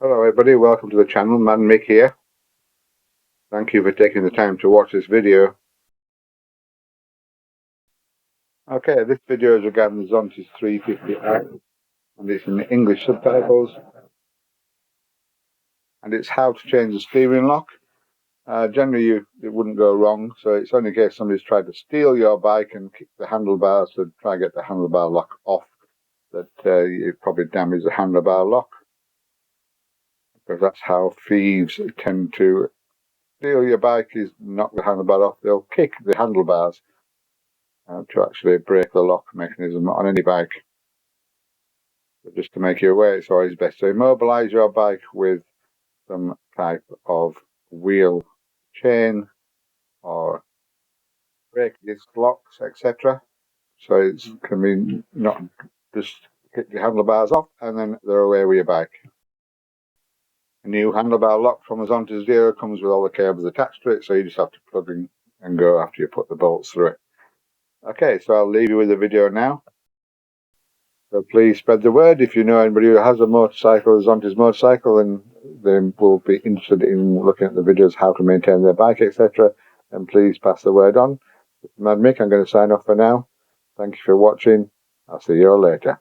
Hello everybody, welcome to the channel, Man Mick here. Thank you for taking the time to watch this video. Okay, this video is regarding the Zontes 350i and it's in English subtitles and it's how to change the steering lock. Generally it wouldn't go wrong, so it's only in case somebody's tried to steal your bike and kick the handlebars to try and get the handlebar lock off that you probably damage the handlebar lock, because that's how thieves tend to steal your bike, is knock the handlebar off. They'll kick the handlebars to actually break the lock mechanism on any bike. But just to make you aware, it's always best to immobilize your bike with some type of wheel chain or brake disc locks, etc. So it can be not just kick the handlebars off and then they're away with your bike. A new handlebar lock from the Zontes Zero comes with all the cables attached to it, so you just have to plug in and go after you put the bolts through it. Okay, so I'll leave you with the video now. So please spread the word. If you know anybody who has a motorcycle, a Zontes motorcycle, and they will be interested in looking at the videos how to maintain their bike, etc., then please pass the word on. Mad Mick, I'm going to sign off for now. Thank you for watching. I'll see you all later.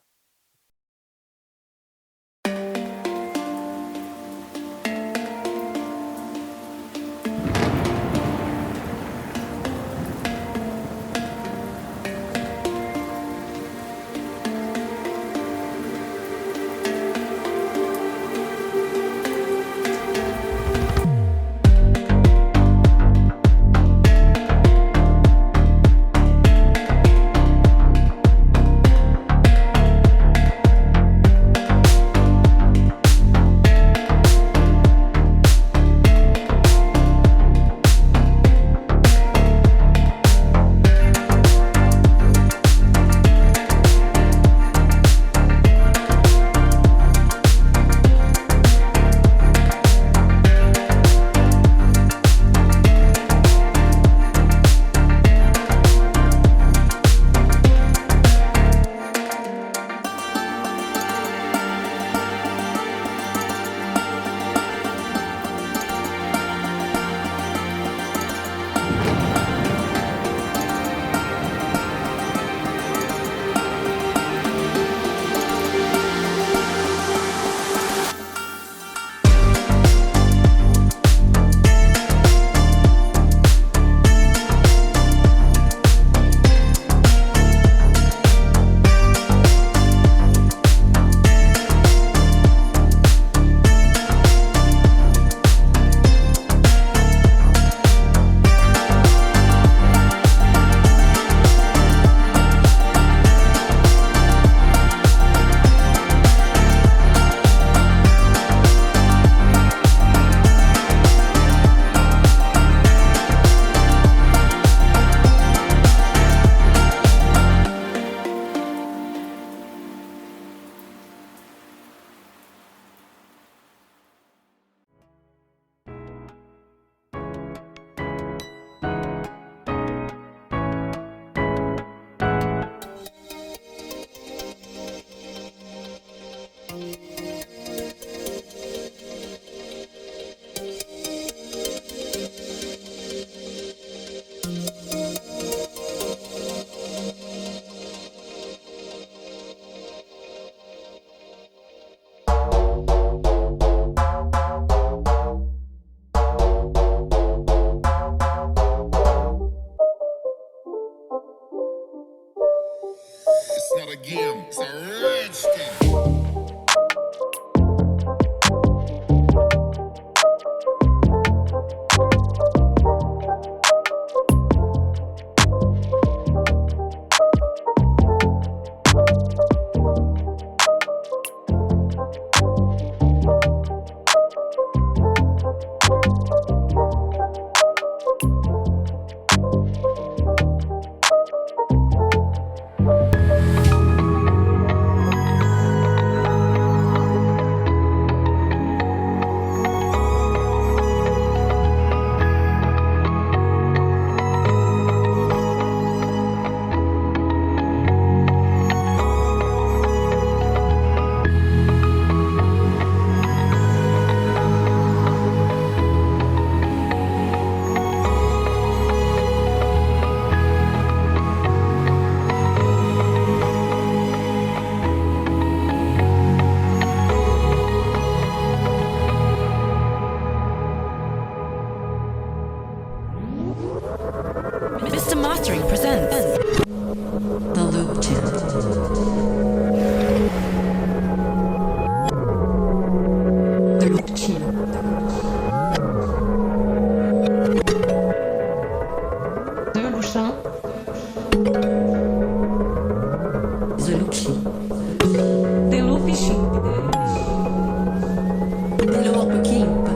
Det låter Kimp.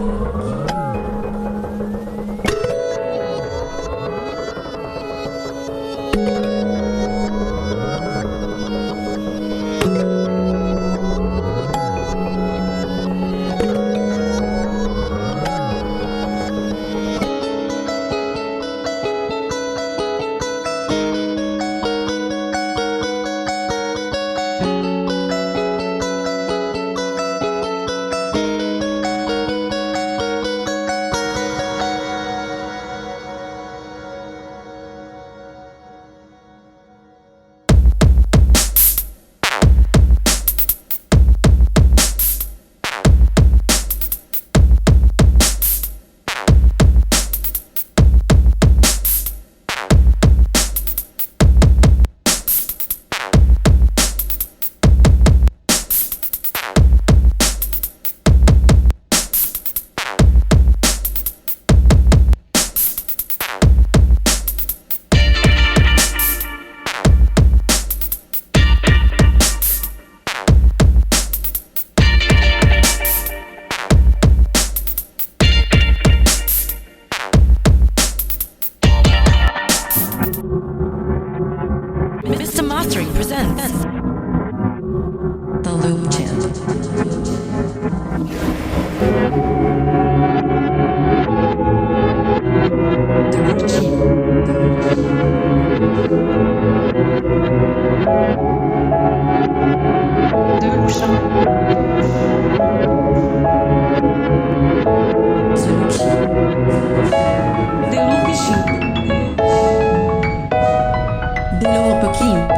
Mr. Mastering presents The Loop Chant. The routine. The chant. The routine. The routine. Det låter Kimp.